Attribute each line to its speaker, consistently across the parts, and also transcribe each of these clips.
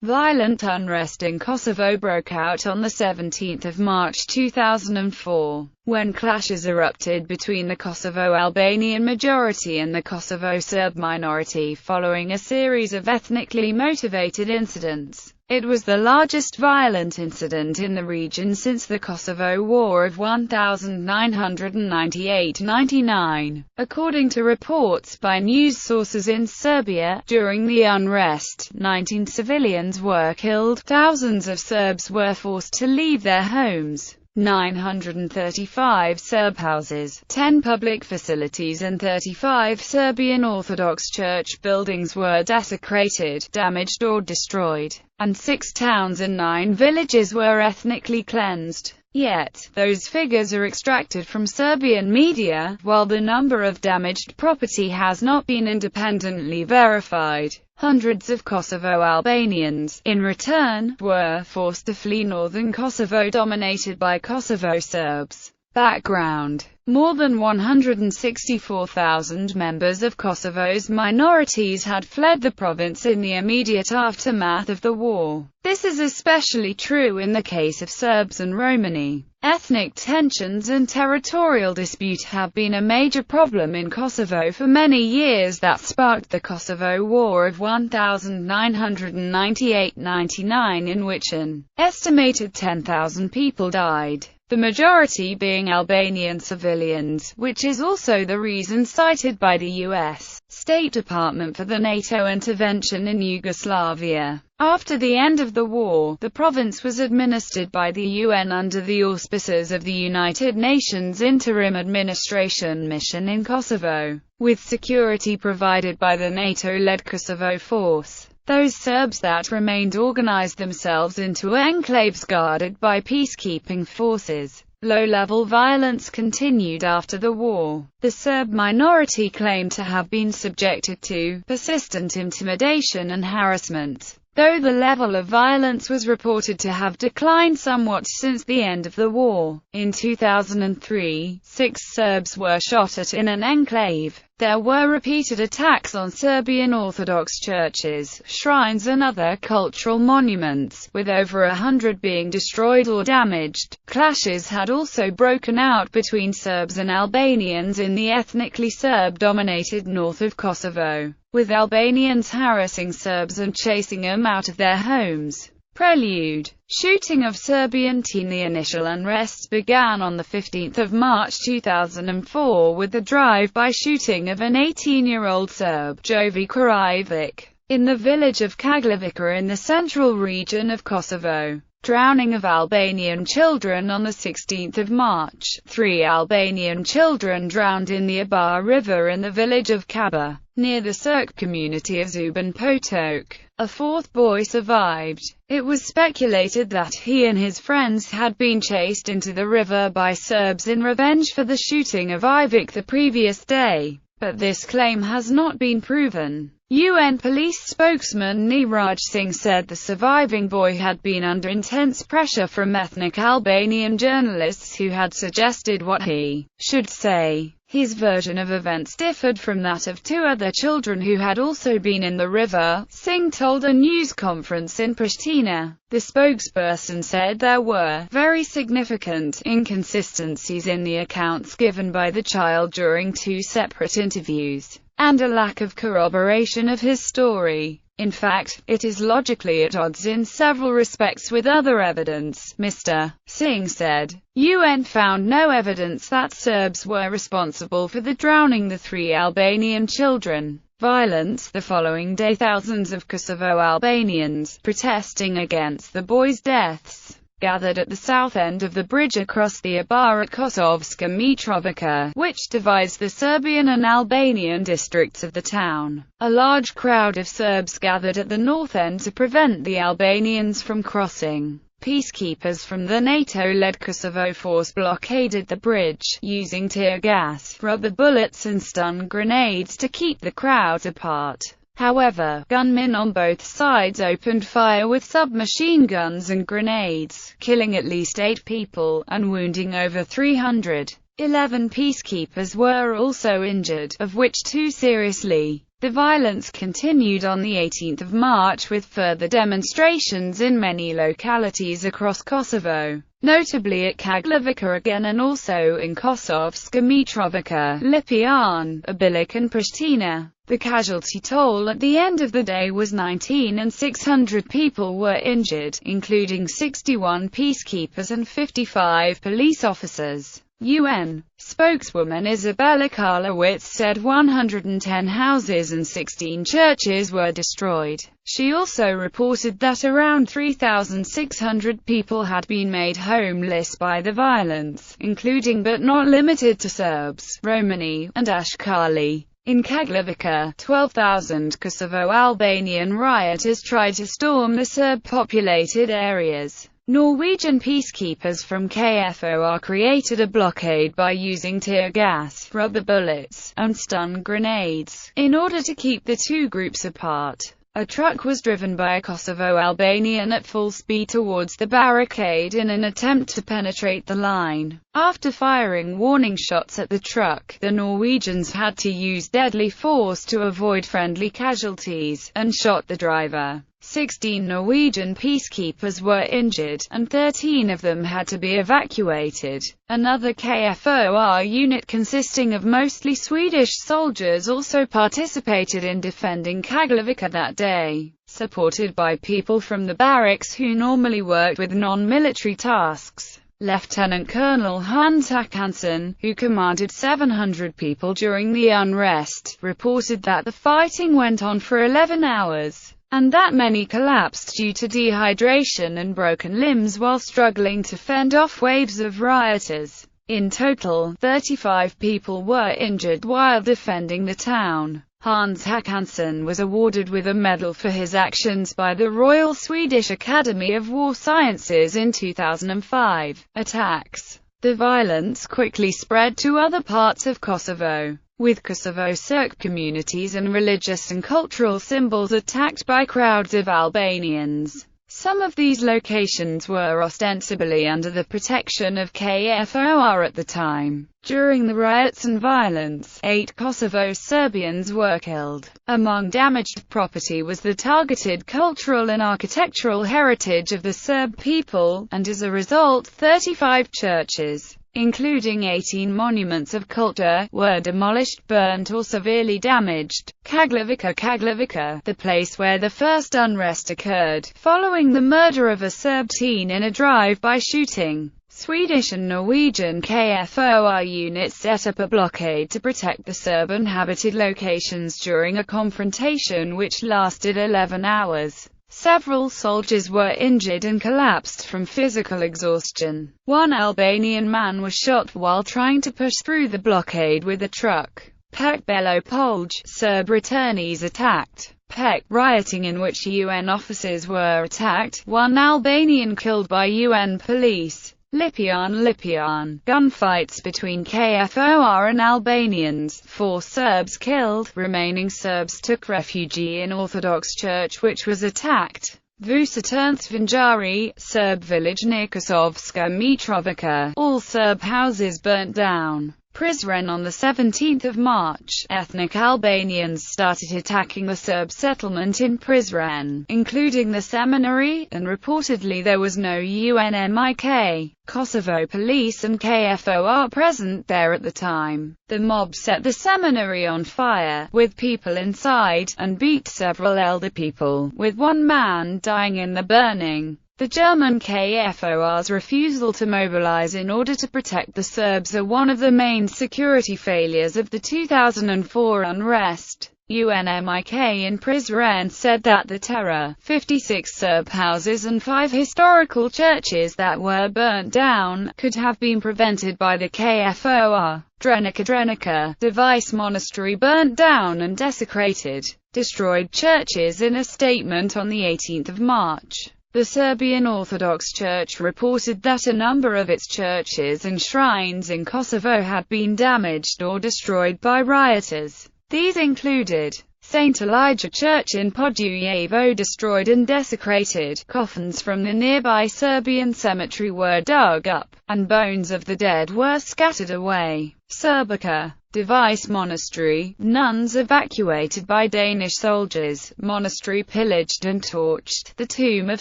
Speaker 1: Violent unrest in Kosovo broke out on 17 March 2004, when clashes erupted between the Kosovo Albanian majority and the Kosovo Serb minority following a series of ethnically motivated incidents. It was the largest violent incident in the region since the Kosovo War of 1998–99. According to reports by news sources in Serbia, during the unrest, 19 civilians were killed, thousands of Serbs were forced to leave their homes. 935 Serb houses, 10 public facilities and 35 Serbian Orthodox church buildings were desecrated, damaged or destroyed, and 6 towns and 9 villages were ethnically cleansed. Yet, those figures are extracted from Serbian media, while the number of damaged property has not been independently verified. Hundreds of Kosovo Albanians, in return, were forced to flee northern Kosovo dominated by Kosovo Serbs. Background: more than 164,000 members of Kosovo's minorities had fled the province in the immediate aftermath of the war. This is especially true in the case of Serbs and Romani. Ethnic tensions and territorial dispute have been a major problem in Kosovo for many years that sparked the Kosovo War of 1998–99, in which an estimated 10,000 people died, the majority being Albanian civilians, which is also the reason cited by the U.S. State Department for the NATO intervention in Yugoslavia. After the end of the war, the province was administered by the UN under the auspices of the United Nations Interim Administration Mission in Kosovo, with security provided by the NATO-led Kosovo Force. Those Serbs that remained organized themselves into enclaves guarded by peacekeeping forces. Low-level violence continued after the war. The Serb minority claimed to have been subjected to persistent intimidation and harassment, though the level of violence was reported to have declined somewhat since the end of the war. In 2003, 6 Serbs were shot at in an enclave. There were repeated attacks on Serbian Orthodox churches, shrines and other cultural monuments, with over 100 being destroyed or damaged. Clashes had also broken out between Serbs and Albanians in the ethnically Serb-dominated north of Kosovo, with Albanians harassing Serbs and chasing them out of their homes. Prelude. Shooting of Serbian teen. The initial unrest began on 15 March 2004 with the drive-by shooting of an 18-year-old Serb, Jovica Krivic, in the village of Kaglavica in the central region of Kosovo. Drowning of Albanian children. On 16 March, 3 Albanian children drowned in the Abar River in the village of Kaba, near the Serb community of Zuban Potok. A 4th boy survived. It was speculated that he and his friends had been chased into the river by Serbs in revenge for the shooting of Ivic the previous day, but this claim has not been proven. UN police spokesman Niraj Singh said the surviving boy had been under intense pressure from ethnic Albanian journalists who had suggested what he should say. His version of events differed from that of 2 other children who had also been in the river, Singh told a news conference in Pristina. The spokesperson said there were very significant inconsistencies in the accounts given by the child during 2 separate interviews, and a lack of corroboration of his story. In fact, it is logically at odds in several respects with other evidence, Mr. Singh said. UN found no evidence that Serbs were responsible for the drowning the 3 Albanian children. Violence. The following day, thousands of Kosovo Albanians, protesting against the boys' deaths, gathered at the south end of the bridge across the Abar at Kosovska Mitrovica, which divides the Serbian and Albanian districts of the town. A large crowd of Serbs gathered at the north end to prevent the Albanians from crossing. Peacekeepers from the NATO-led Kosovo force blockaded the bridge, using tear gas, rubber bullets and stun grenades to keep the crowd apart. However, gunmen on both sides opened fire with submachine guns and grenades, killing at least 8 people, and wounding over 300. 11 peacekeepers were also injured, of which 2 seriously. The violence continued on the 18th of March with further demonstrations in many localities across Kosovo, notably at Kaglevica again and also in Kosovska Mitrovica, Lipian, Abilik and Pristina. The casualty toll at the end of the day was 19 and 600 people were injured, including 61 peacekeepers and 55 police officers. UN spokeswoman Izabela Karlowitz said 110 houses and 16 churches were destroyed. She also reported that around 3,600 people had been made homeless by the violence, including but not limited to Serbs, Romani, and Ashkali. In Kaglevica, 12,000 Kosovo Albanian rioters tried to storm the Serb-populated areas. Norwegian peacekeepers from KFOR created a blockade by using tear gas, rubber bullets, and stun grenades, in order to keep the two groups apart. A truck was driven by a Kosovo Albanian at full speed towards the barricade in an attempt to penetrate the line. After firing warning shots at the truck, the Norwegians had to use deadly force to avoid friendly casualties, and shot the driver. 16 Norwegian peacekeepers were injured, and 13 of them had to be evacuated. Another KFOR unit consisting of mostly Swedish soldiers also participated in defending Kaglevica that day, supported by people from the barracks who normally worked with non-military tasks. Lieutenant Colonel Hans Håkansson, who commanded 700 people during the unrest, reported that the fighting went on for 11 hours. And that many collapsed due to dehydration and broken limbs while struggling to fend off waves of rioters. In total, 35 people were injured while defending the town. Hans Håkansson was awarded with a medal for his actions by the Royal Swedish Academy of War Sciences in 2005. Attacks. The violence quickly spread to other parts of Kosovo, with Kosovo Serb communities and religious and cultural symbols attacked by crowds of Albanians. Some of these locations were ostensibly under the protection of KFOR at the time. During the riots and violence, 8 Kosovo Serbians were killed. Among damaged property was the targeted cultural and architectural heritage of the Serb people, and as a result 35 churches, including 18 monuments of culture, were demolished, burnt or severely damaged. Kaglevica, the place where the first unrest occurred, following the murder of a Serb teen in a drive-by shooting. Swedish and Norwegian KFOR units set up a blockade to protect the Serb-inhabited locations during a confrontation which lasted 11 hours. Several soldiers were injured and collapsed from physical exhaustion. One Albanian man was shot while trying to push through the blockade with a truck. Pek Belo Polj, Serb returnees attacked Pek, rioting in which UN officers were attacked, 1 Albanian killed by UN police. Lipian, gunfights between KFOR and Albanians, 4 Serbs killed, remaining Serbs took refuge in Orthodox Church which was attacked. Vusaturnsvinjari, Serb village near Kosovska Mitrovica, all Serb houses burnt down. Prizren on the 17th of March, ethnic Albanians started attacking the Serb settlement in Prizren, including the seminary, and reportedly there was no UNMIK, Kosovo police and KFOR present there at the time. The mob set the seminary on fire, with people inside, and beat several elder people, with 1 man dying in the burning. The German KFOR's refusal to mobilize in order to protect the Serbs are one of the main security failures of the 2004 unrest. UNMIK in Prizren said that the terror, 56 Serb houses and 5 historical churches that were burnt down, could have been prevented by the KFOR. Drenica, Device Monastery burnt down and desecrated, destroyed churches in a statement on the 18th of March. The Serbian Orthodox Church reported that a number of its churches and shrines in Kosovo had been damaged or destroyed by rioters. These included St. Elijah Church in Podujevo destroyed and desecrated, coffins from the nearby Serbian cemetery were dug up, and bones of the dead were scattered away. Serbica, Device Monastery, nuns evacuated by Danish soldiers, monastery pillaged and torched, the tomb of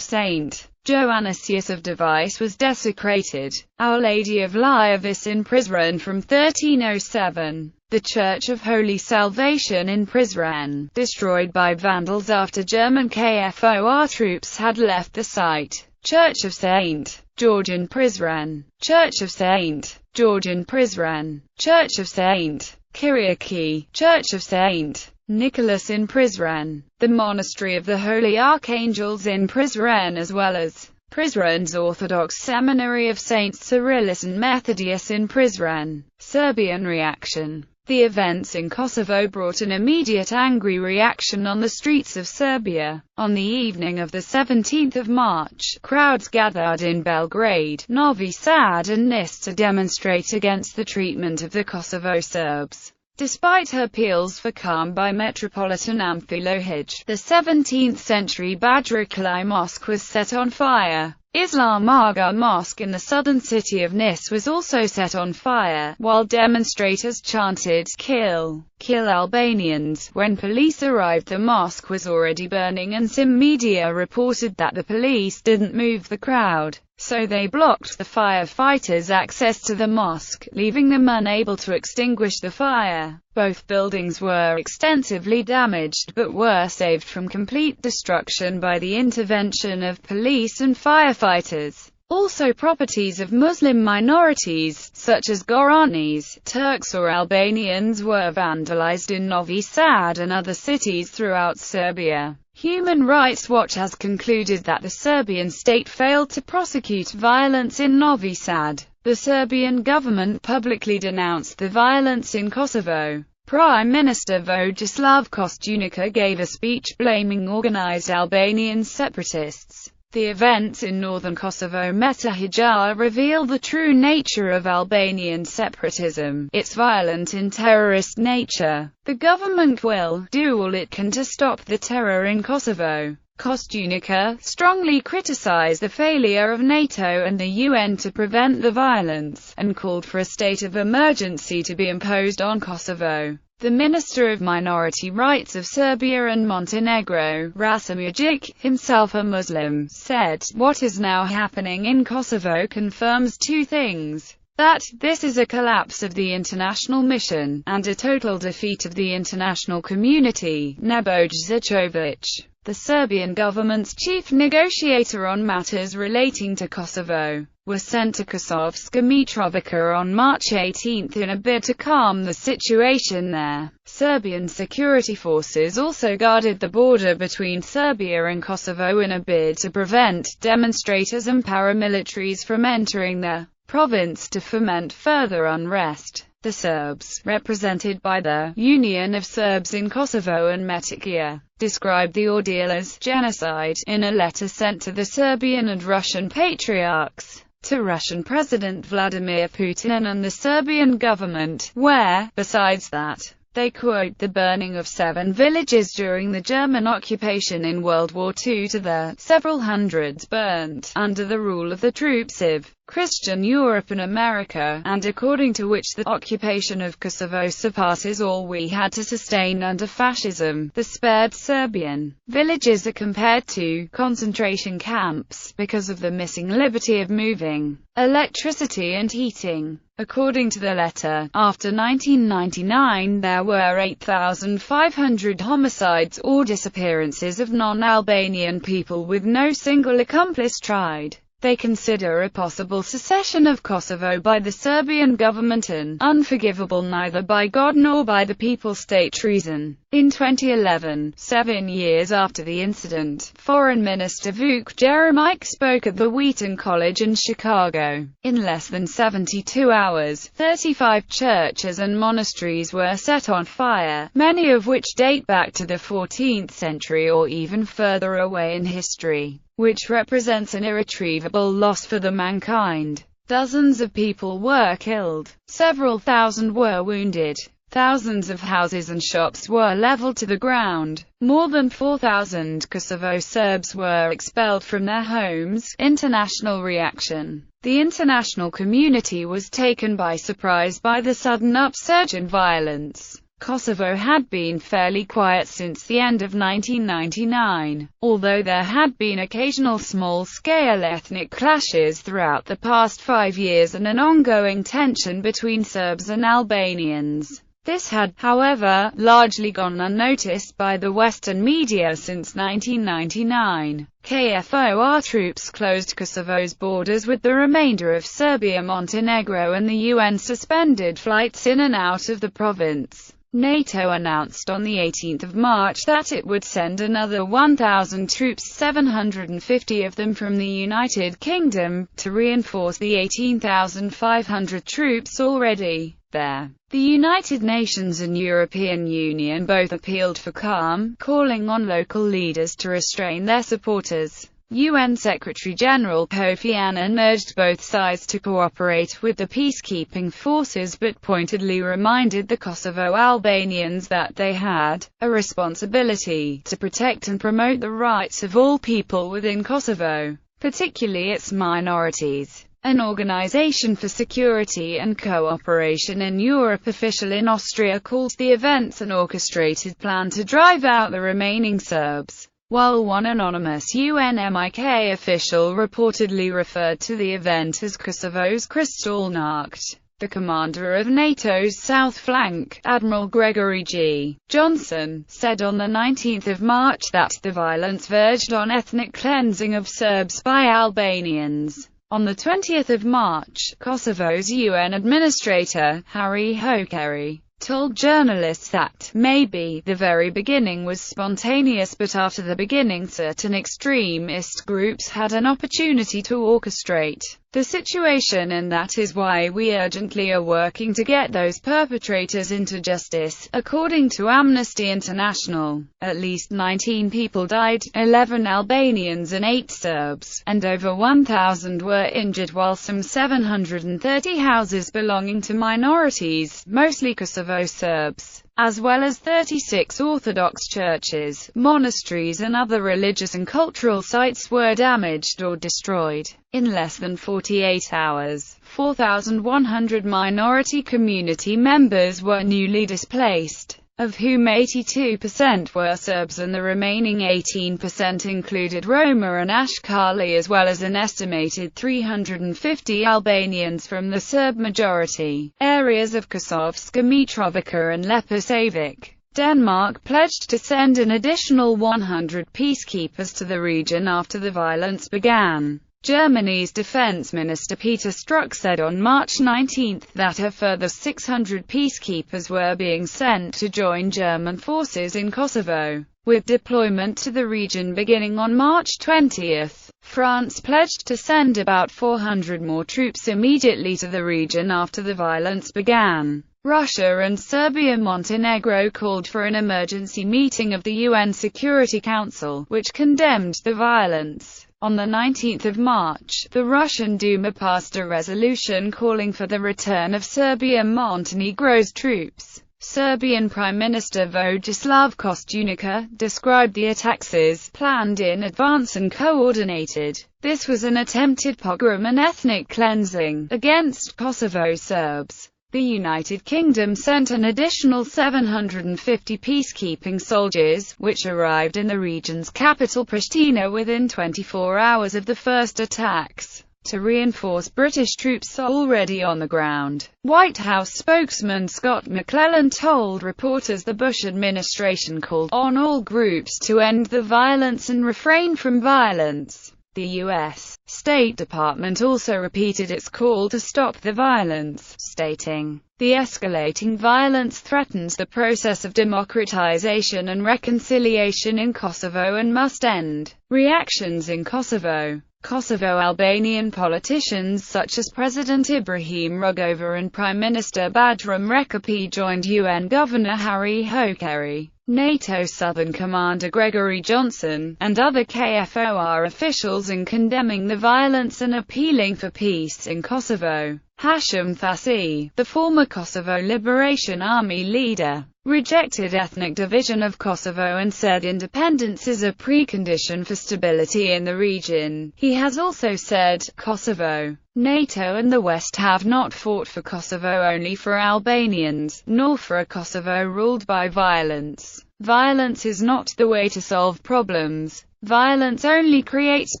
Speaker 1: Saint Joannisius of Device was desecrated, Our Lady of Liavis in Prizren from 1307, the Church of Holy Salvation in Prizren, destroyed by Vandals after German KFOR troops had left the site, Church of St. George in Prizren, Church of St. George in Prizren, Church of St. Kyriaki, Church of St. Nicholas in Prizren, the Monastery of the Holy Archangels in Prizren, as well as Prizren's Orthodox Seminary of Saints Cyrillus and Methodius in Prizren. Serbian reaction. The events in Kosovo brought an immediate angry reaction on the streets of Serbia. On the evening of the 17th of March, crowds gathered in Belgrade, Novi Sad and Nis to demonstrate against the treatment of the Kosovo Serbs. Despite appeals for calm by Metropolitan Amfilohij, the 17th-century Badrikli Mosque was set on fire. Islam Aga Mosque in the southern city of Nis was also set on fire, while demonstrators chanted, "Kill! Kill Albanians!" When police arrived, the mosque was already burning, and some media reported that the police didn't move the crowd, so they blocked the firefighters' access to the mosque, leaving them unable to extinguish the fire. Both buildings were extensively damaged, but were saved from complete destruction by the intervention of police and firefighters. Also, properties of Muslim minorities, such as Goranis, Turks or Albanians, were vandalized in Novi Sad and other cities throughout Serbia. Human Rights Watch has concluded that the Serbian state failed to prosecute violence in Novi Sad. The Serbian government publicly denounced the violence in Kosovo. Prime Minister Vojislav Koštunica gave a speech blaming organized Albanian separatists. The events in northern Kosovo Metohija reveal the true nature of Albanian separatism, its violent and terrorist nature. The government will do all it can to stop the terror in Kosovo. Koštunica strongly criticized the failure of NATO and the UN to prevent the violence, and called for a state of emergency to be imposed on Kosovo. The Minister of Minority Rights of Serbia and Montenegro, Rasimujic, himself a Muslim, said, "What is now happening in Kosovo confirms two things. That this is a collapse of the international mission, and a total defeat of the international community." Nebojša Zičović, the Serbian government's chief negotiator on matters relating to Kosovo, was sent to Kosovska Mitrovica on March 18 in a bid to calm the situation there. Serbian security forces also guarded the border between Serbia and Kosovo in a bid to prevent demonstrators and paramilitaries from entering the province to foment further unrest. The Serbs, represented by the Union of Serbs in Kosovo and Metohija, described the ordeal as genocide in a letter sent to the Serbian and Russian patriarchs, to Russian President Vladimir Putin and the Serbian government, where, besides that, they quote the burning of 7 villages during the German occupation in World War II to the several hundreds burnt under the rule of the troops of Christian Europe and America, and according to which the occupation of Kosovo surpasses all we had to sustain under fascism. The spared Serbian villages are compared to concentration camps because of the missing liberty of moving, electricity and heating. According to the letter, after 1999 there were 8,500 homicides or disappearances of non-Albanian people with no single accomplice tried. They consider a possible secession of Kosovo by the Serbian government an unforgivable neither by God nor by the people state treason. In 2011, 7 years after the incident, Foreign Minister Vuk Jeremić spoke at the Wheaton College in Chicago. In less than 72 hours, 35 churches and monasteries were set on fire, many of which date back to the 14th century or even further away in history, which represents an irretrievable loss for the mankind. Dozens of people were killed. Several thousand were wounded. Thousands of houses and shops were leveled to the ground. More than 4,000 Kosovo Serbs were expelled from their homes. International reaction. The international community was taken by surprise by the sudden upsurge in violence. Kosovo had been fairly quiet since the end of 1999, although there had been occasional small-scale ethnic clashes throughout the past 5 years and an ongoing tension between Serbs and Albanians. This had, however, largely gone unnoticed by the Western media since 1999. KFOR troops closed Kosovo's borders with the remainder of Serbia, Montenegro, and the UN suspended flights in and out of the province. NATO announced on the 18th of March that it would send another 1,000 troops, 750 of them from the United Kingdom, to reinforce the 18,500 troops already there. The United Nations and European Union both appealed for calm, calling on local leaders to restrain their supporters. UN Secretary-General Kofi Annan urged both sides to cooperate with the peacekeeping forces but pointedly reminded the Kosovo Albanians that they had a responsibility to protect and promote the rights of all people within Kosovo, particularly its minorities. An Organization for Security and Cooperation in Europe official in Austria called the events an orchestrated plan to drive out the remaining Serbs, while one anonymous UNMIK official reportedly referred to the event as Kosovo's Kristallnacht. The commander of NATO's south flank, Admiral Gregory G. Johnson, said on the 19th of March that the violence verged on ethnic cleansing of Serbs by Albanians. On the 20th of March, Kosovo's UN administrator, Harry Hokery, told journalists that maybe the very beginning was spontaneous, but after the beginning certain extremist groups had an opportunity to orchestrate the situation, and that is why we urgently are working to get those perpetrators into justice. According to Amnesty International, at least 19 people died, 11 Albanians and 8 Serbs, and over 1,000 were injured, while some 730 houses belonging to minorities, mostly Kosovo Serbs, as well as 36 Orthodox churches, monasteries and other religious and cultural sites were damaged or destroyed. In less than 48 hours, 4,100 minority community members were newly displaced, of whom 82% were Serbs and the remaining 18% included Roma and Ashkali, as well as an estimated 350 Albanians from the Serb-majority areas of Kosovska Mitrovica and Leposavic. Denmark pledged to send an additional 100 peacekeepers to the region after the violence began. Germany's Defense Minister Peter Strzok said on March 19 that a further 600 peacekeepers were being sent to join German forces in Kosovo, with deployment to the region beginning on March 20. France pledged to send about 400 more troops immediately to the region after the violence began. Russia and Serbia-Montenegro called for an emergency meeting of the UN Security Council, which condemned the violence. On the 19th of March, the Russian Duma passed a resolution calling for the return of Serbia-Montenegro's troops. Serbian Prime Minister Vojislav Koštunica described the attacks as planned in advance and coordinated. This was an attempted pogrom and ethnic cleansing against Kosovo Serbs. The United Kingdom sent an additional 750 peacekeeping soldiers, which arrived in the region's capital Pristina within 24 hours of the first attacks, to reinforce British troops already on the ground. White House spokesman Scott McClellan told reporters the Bush administration called on all groups to end the violence and refrain from violence. The U.S. State Department also repeated its call to stop the violence, stating, "The escalating violence threatens the process of democratization and reconciliation in Kosovo and must end." Reactions in Kosovo. Kosovo Albanian politicians such as President Ibrahim Rugova and Prime Minister Badrum Rekapi joined UN Governor Harry Hokery, NATO Southern Commander Gregory Johnson, and other KFOR officials in condemning the violence and appealing for peace in Kosovo. Hashim Thaçi, the former Kosovo Liberation Army leader, rejected ethnic division of Kosovo and said independence is a precondition for stability in the region. He has also said, Kosovo, NATO and the West have not fought for Kosovo only for Albanians, nor for a Kosovo ruled by violence. Violence is not the way to solve problems. Violence only creates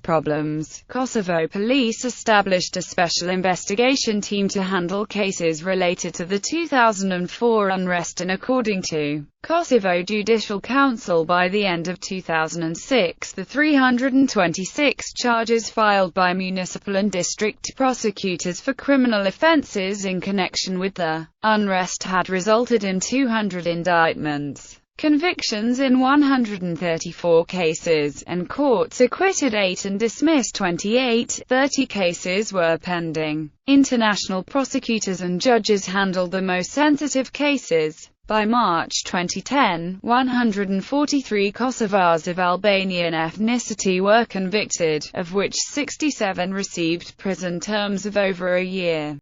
Speaker 1: problems. Kosovo police established a special investigation team to handle cases related to the 2004 unrest, and according to Kosovo Judicial Council, by the end of 2006, the 326 charges filed by municipal and district prosecutors for criminal offences in connection with the unrest had resulted in 200 indictments. Convictions in 134 cases, and courts acquitted 8 and dismissed 28. 30 cases were pending. International prosecutors and judges handled the most sensitive cases. By March 2010, 143 Kosovars of Albanian ethnicity were convicted, of which 67 received prison terms of over a year.